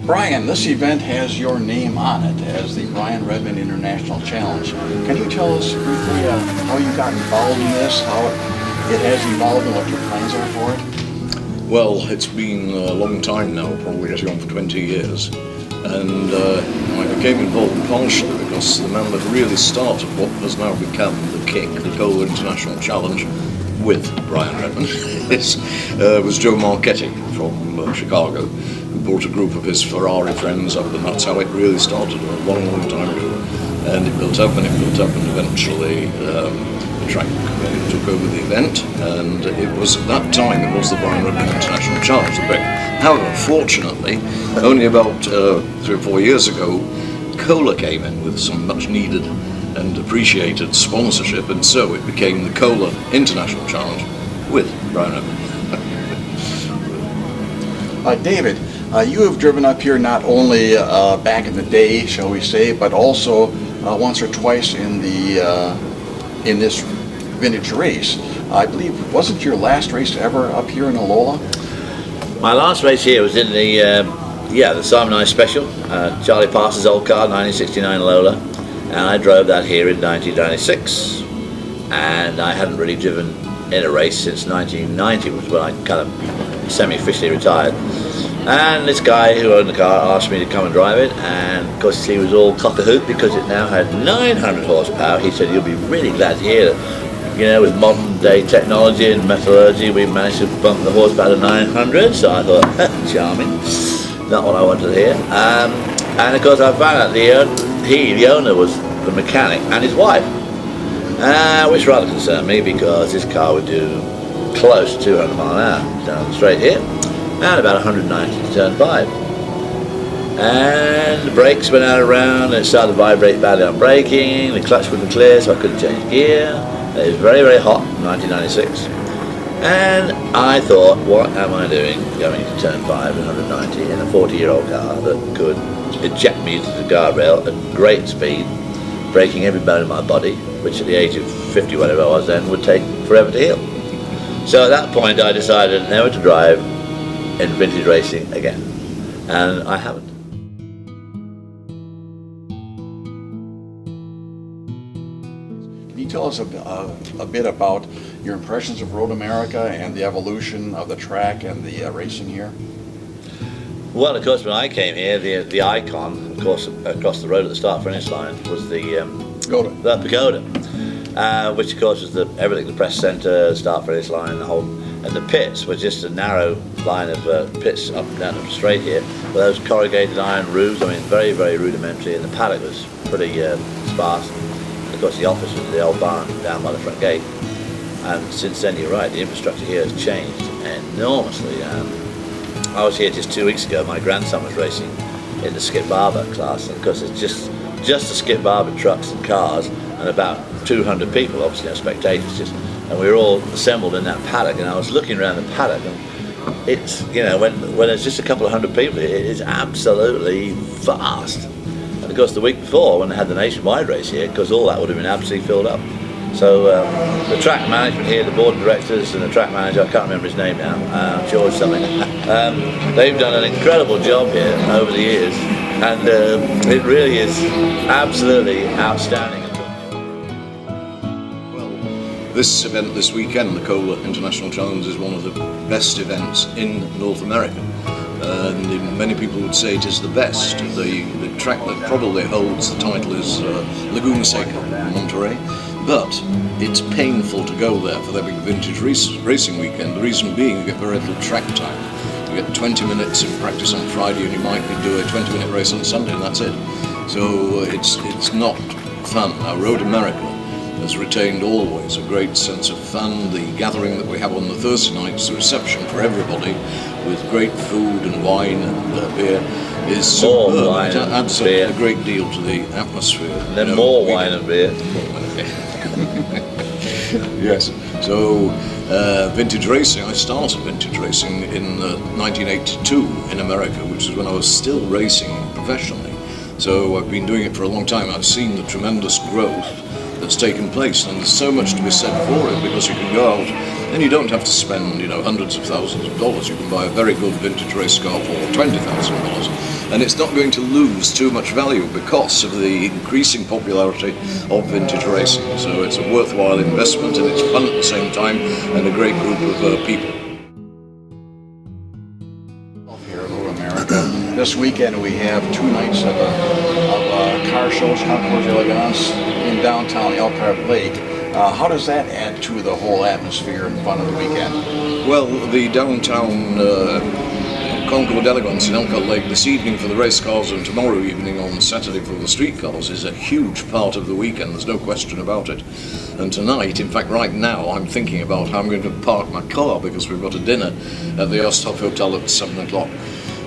Brian, this event has your name on it as the Redman International Challenge. Can you tell us briefly how you got involved in this, how it has evolved, and what your plans are for it? Well, it's been a long time now, probably getting on for 20 years. And I became involved partially because the man that really started what has now become the KIC, the Kohler International Challenge, with Brian Redman, was Joe Marchetti from Chicago, who brought a group of his Ferrari friends up, and that's how it really started a long, long time ago. And it built up and it built up, and eventually the track took over the event, and it was at that time it was the Brian Redman International Challenge. However, fortunately, only about 3 or 4 years ago, Kohler came in with some much needed and appreciated sponsorship, and so it became the Kohler International Challenge with Brian Redman. David, you have driven up here not only back in the day, shall we say, but also once or twice in this vintage race. I believe, wasn't your last race ever up here in Alola? My last race here was in the Simon I Special, Charlie Parsons' old car, 1969 Lola, and I drove that here in 1996. And I hadn't really driven in a race since 1990, was when I kind of semi-officially retired. And this guy who owned the car asked me to come and drive it, and of course he was all cock-a-hoot because it now had 900 horsepower. He said, "You'll be really glad to hear that, you know, with modern day technology and metallurgy, we managed to bump the horsepower to 900, so I thought, charming, not what I wanted to hear. And of course I found out the owner was the mechanic and his wife, which rather concerned me because this car would do close to 200 mile an hour down the straight here, and about 190 to turn 5. And the brakes went out around, and it started to vibrate badly on braking, the clutch wouldn't clear, so I couldn't change gear. It was very, very hot in 1996. And I thought, what am I doing going to turn 5 and 190 in a 40-year-old car that could eject me into the guardrail at great speed, breaking every bone in my body, which at the age of 50, whatever I was then, would take forever to heal. So at that point I decided never to drive in vintage racing again, and I haven't. Can you tell us a bit about your impressions of Road America and the evolution of the track and the racing here? Well, of course, when I came here, the icon, of course, across the road at the start-finish line was the Pagoda, which of course was everything, the press centre, start-finish line, and the pits were just a narrow line of pits up and down the straight here, with those corrugated iron roofs. I mean, very, very rudimentary, and the paddock was pretty sparse. And of course, the office was the old barn down by the front gate. And since then, you're right, the infrastructure here has changed enormously. I was here just 2 weeks ago. My grandson was racing in the Skip Barber class, and of course, it's just the Skip Barber trucks and cars, and about 200 people, obviously, spectators, and we were all assembled in that paddock. And I was looking around the paddock, and it's, you know, when there's just a couple of hundred people, it is absolutely vast. And of course, the week before, when they had the nationwide race here, because all that would have been absolutely filled up. So the track management here, the board of directors and the track manager, I can't remember his name now, George something, they've done an incredible job here over the years, and it really is absolutely outstanding. Well, this event this weekend, the Kohler International Challenge, is one of the best events in North America, and many people would say it is the best. The track that probably holds the title is Laguna Seca in Monterey. But it's painful to go there for their big vintage racing weekend. The reason being, you get very little track time. You get 20 minutes in practice on Friday, and you might do a 20-minute race on Sunday, and that's it. So it's not fun. Now, Road America has retained always a great sense of fun. The gathering that we have on the Thursday nights, the reception for everybody, with great food and wine and beer, is superb. It adds a great deal to the atmosphere. And then more wine and beer. Yes. So vintage racing, I started vintage racing in 1982 in America, which is when I was still racing professionally. So I've been doing it for a long time. I've seen the tremendous growth that's taken place, and there's so much to be said for it, because you can go out and you don't have to spend, hundreds of thousands of dollars. You can buy a very good vintage race car for $20,000. and it's not going to lose too much value because of the increasing popularity of vintage racing. So it's a worthwhile investment, and it's fun at the same time, and a great group of people. Here at America. This weekend we have 2 nights of car shows, Concours d'Elegance, in downtown Elkhart Lake. How does that add to the whole atmosphere and fun of the weekend? Well, the downtown Concours d'Elegance in Elkhart Lake this evening for the race cars and tomorrow evening on Saturday for the street cars is a huge part of the weekend, there's no question about it. And tonight, in fact right now, I'm thinking about how I'm going to park my car because we've got a dinner at the Osthoff Hotel at 7 o'clock.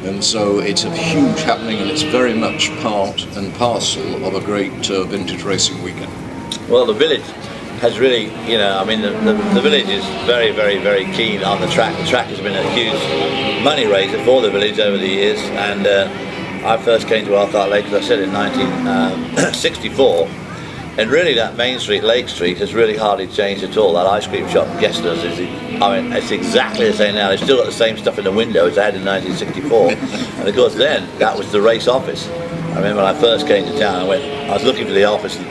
And so it's a huge happening, and it's very much part and parcel of a great vintage racing weekend. Well, the village has really, you know, I mean, the village is very, very, very keen on the track. The track has been a huge money raiser for the village over the years, and I first came to Elkhart Lake, as I said, in 1964, and really that Main Street, Lake Street, has really hardly changed at all. That ice cream shop, Gessler's, I mean, it's exactly the same now. They've still got the same stuff in the window as they had in 1964, and of course then, that was the race office. I remember when I first came to town, I was looking for the office, and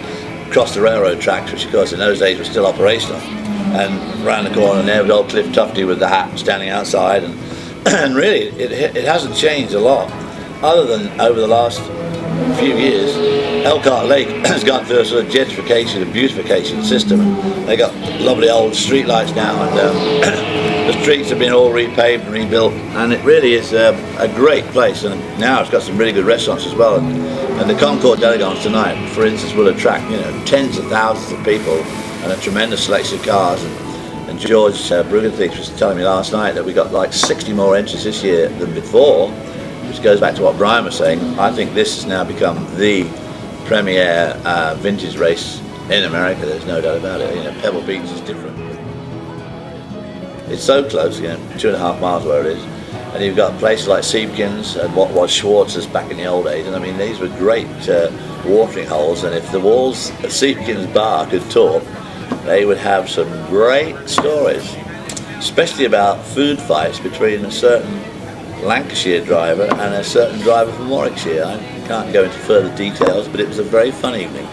crossed the railroad tracks, which of course in those days were still operational, and round the corner and there was old Cliff Tufty with the hat standing outside, and really it hasn't changed a lot, other than over the last few years Elkhart Lake has gone through a sort of gentrification and beautification system. They got lovely old street lights now, and the streets have been all repaved and rebuilt, and it really is a great place, and now it's got some really good restaurants as well. And the Concours d'Elegance tonight, for instance, will attract, you know, tens of thousands of people and a tremendous selection of cars. And George Brugenthich was telling me last night that we got like 60 more entries this year than before, which goes back to what Brian was saying. I think this has now become the premier vintage race in America. There's no doubt about it. You know, Pebble Beach is different. It's so close, you know, 2.5 miles where it is. And you've got places like Siebkins and what was Schwartz's back in the old days. And I mean, these were great watering holes. And if the walls at Siebkins bar could talk, they would have some great stories, especially about food fights between a certain Lancashire driver and a certain driver from Warwickshire. I can't go into further details, but it was a very fun evening,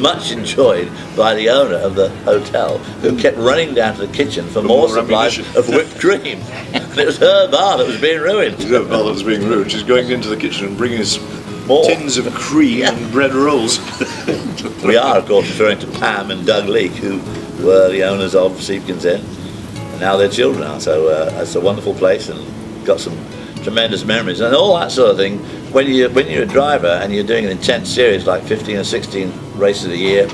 much enjoyed by the owner of the hotel, who kept running down to the kitchen for more supplies of whipped cream. And it was her bar that was being ruined. It was her bar that was being ruined. She's going into the kitchen and bringing us more tins of cream and bread rolls. We are, of course, referring to Pam and Doug Leake, who were the owners of Siebkins Inn, and now their children are. So it's a wonderful place, and got some tremendous memories and all that sort of thing. When you're a driver and you're doing an intense series like 15 or 16 races a year,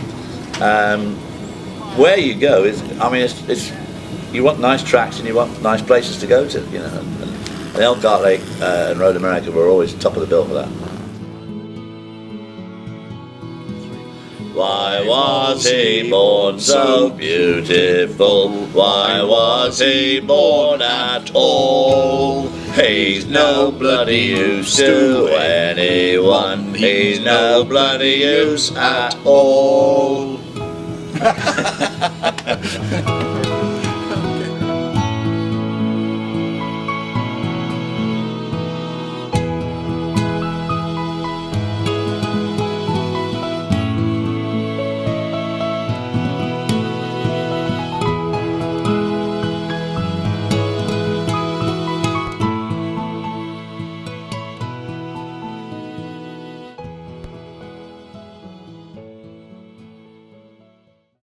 where you go is, I mean, it's you want nice tracks and you want nice places to go to, you know. And Elkhart Lake and Road America were always top of the bill for that. Why was he born so beautiful? Why was he born at all? He's no bloody use to anyone. He's no bloody use at all.